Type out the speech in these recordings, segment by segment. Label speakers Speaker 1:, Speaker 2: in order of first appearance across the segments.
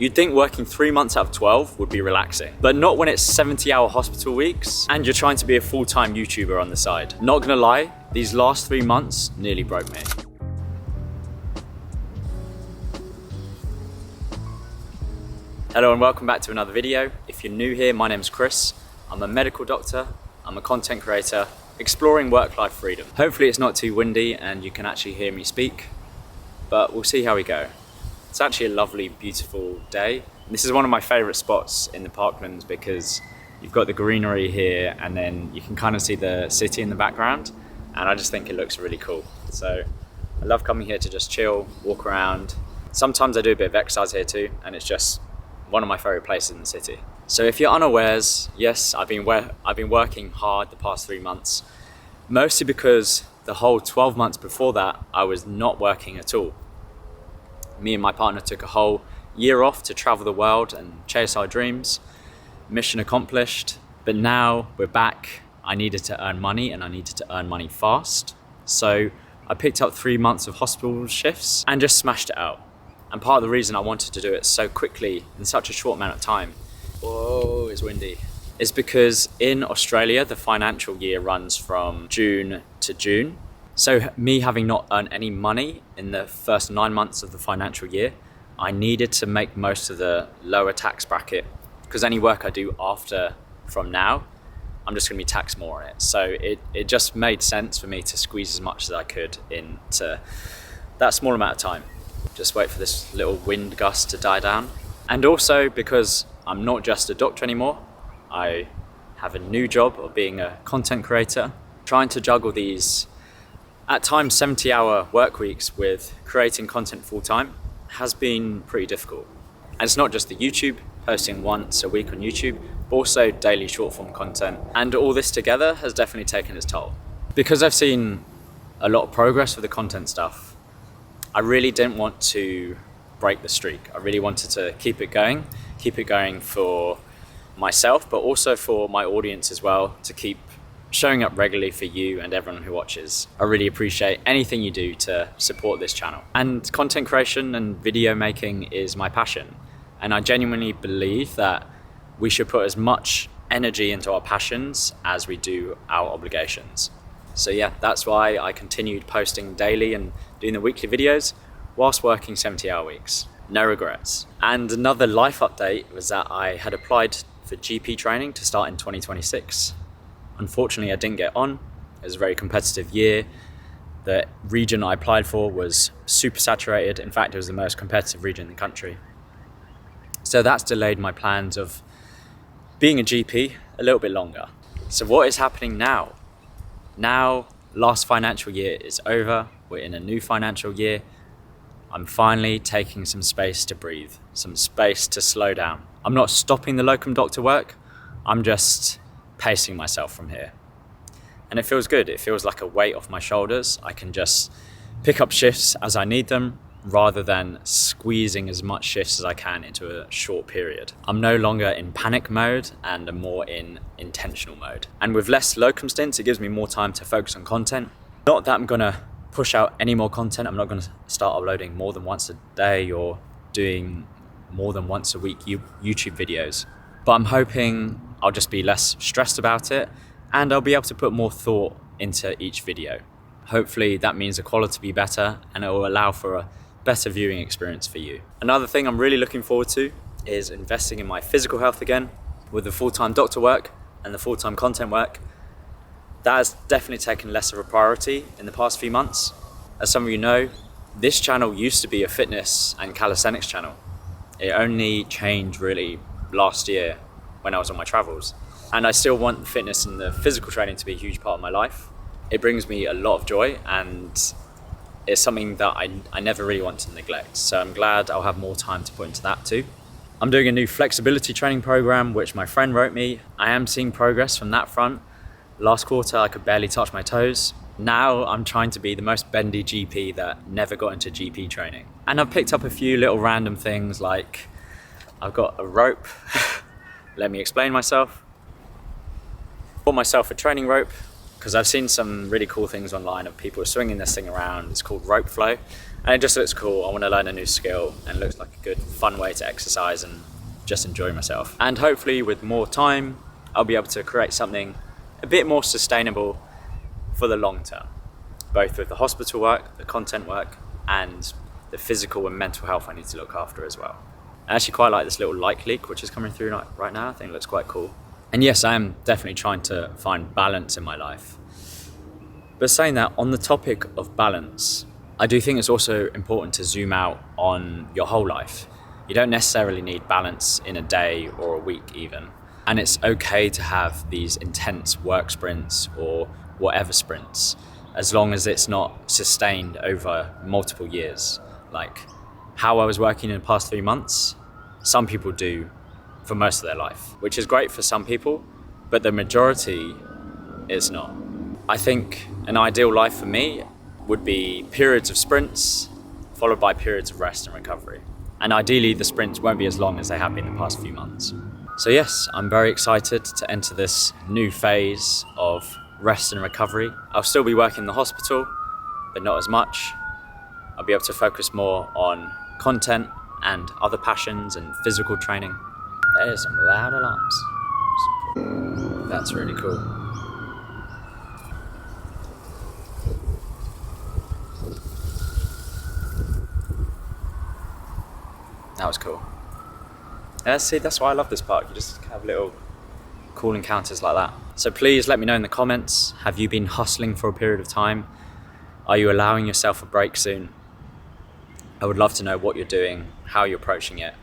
Speaker 1: You'd think working 3 months out of 12 would be relaxing, but not when it's 70-hour hospital weeks and you're trying to be a full-time YouTuber on the side. Not gonna lie, these last 3 months nearly broke me. Hello and welcome back to another video. If you're new here, my name's Chris. I'm a medical doctor, I'm a content creator, exploring work-life freedom. Hopefully it's not too windy and you can actually hear me speak, but we'll see how we go. It's actually a lovely, beautiful day. This is one of my favorite spots in the parklands because you've got the greenery here and then you can kind of see the city in the background, and I just think it looks really cool. So I love coming here to just chill, walk around. Sometimes I do a bit of exercise here too, and it's just one of my favorite places in the city. So if you're unawares, yes, I've been working hard the past 3 months, mostly because the whole 12 months before that, I was not working at all. Me and my partner took a whole year off to travel the world and chase our dreams. Mission accomplished, but now we're back. I needed to earn money and I needed to earn money fast. So I picked up 3 months of hospital shifts and just smashed it out. And part of the reason I wanted to do it so quickly in such a short amount of time, whoa, it's windy, is because in Australia, the financial year runs from June to June. So me having not earned any money in the first 9 months of the financial year, I needed to make most of the lower tax bracket, because any work I do from now, I'm just gonna be taxed more on it. So it just made sense for me to squeeze as much as I could into that small amount of time. Just wait for this little wind gust to die down. And also because I'm not just a doctor anymore, I have a new job of being a content creator, trying to juggle these at times 70-hour work weeks with creating content full-time has been pretty difficult. And it's not just the YouTube, posting once a week on YouTube, but also daily short-form content. And all this together has definitely taken its toll. Because I've seen a lot of progress with the content stuff, I really didn't want to break the streak. I really wanted to keep it going for myself, but also for my audience as well, to keep showing up regularly for you and everyone who watches. I really appreciate anything you do to support this channel. And content creation and video making is my passion. And I genuinely believe that we should put as much energy into our passions as we do our obligations. So yeah, that's why I continued posting daily and doing the weekly videos whilst working 70-hour weeks. No regrets. And another life update was that I had applied for GP training to start in 2026. Unfortunately, I didn't get on. It was a very competitive year. The region I applied for was super saturated. In fact, it was the most competitive region in the country. So that's delayed my plans of being a GP a little bit longer. So what is happening now? Now, last financial year is over. We're in a new financial year. I'm finally taking some space to breathe, some space to slow down. I'm not stopping the locum doctor work. I'm just pacing myself from here. And it feels good. It feels like a weight off my shoulders. I can just pick up shifts as I need them, rather than squeezing as much shifts as I can into a short period. I'm no longer in panic mode and I'm more in intentional mode. And with less locum stints, it gives me more time to focus on content. Not that I'm gonna push out any more content. I'm not gonna start uploading more than once a day or doing more than once a week YouTube videos. But I'm hoping I'll just be less stressed about it and I'll be able to put more thought into each video. Hopefully that means the quality will be better and it will allow for a better viewing experience for you. Another thing I'm really looking forward to is investing in my physical health again with the full-time doctor work and the full-time content work. That has definitely taken less of a priority in the past few months. As some of you know, this channel used to be a fitness and calisthenics channel. It only changed really last year when I was on my travels. And I still want the fitness and the physical training to be a huge part of my life. It brings me a lot of joy and it's something that I never really want to neglect. So I'm glad I'll have more time to put into that too. I'm doing a new flexibility training program, which my friend wrote me. I am seeing progress from that front. Last quarter, I could barely touch my toes. Now I'm trying to be the most bendy GP that never got into GP training. And I've picked up a few little random things like I've got a rope. Let me explain myself. Bought myself a training rope because I've seen some really cool things online of people swinging this thing around. It's called rope flow. And it just looks cool. I want to learn a new skill, and it looks like a good, fun way to exercise and just enjoy myself. And hopefully with more time, I'll be able to create something a bit more sustainable for the long term, both with the hospital work, the content work, and the physical and mental health I need to look after as well. I actually quite like this little light leak which is coming through right now. I think it looks quite cool. And yes, I am definitely trying to find balance in my life. But saying that, on the topic of balance, I do think it's also important to zoom out on your whole life. You don't necessarily need balance in a day or a week even. And it's okay to have these intense work sprints or whatever sprints, as long as it's not sustained over multiple years. Like how I was working in the past 3 months, some people do for most of their life, which is great for some people, but the majority is not. I think an ideal life for me would be periods of sprints followed by periods of rest and recovery. And ideally the sprints won't be as long as they have been the past few months. So yes, I'm very excited to enter this new phase of rest and recovery. I'll still be working in the hospital, but not as much. I'll be able to focus more on content and other passions and physical training. There's some loud alarms. That's really cool. That was cool. See, that's why I love this park. You just have little cool encounters like that. So please let me know in the comments, have you been hustling for a period of time? Are you allowing yourself a break soon? I would love to know what you're doing, how you're approaching it.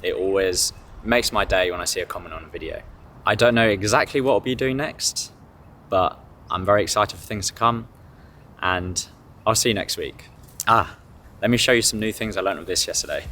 Speaker 1: It always makes my day when I see a comment on a video. I don't know exactly what I'll be doing next, but I'm very excited for things to come, and I'll see you next week. Let me show you some new things I learned with this yesterday.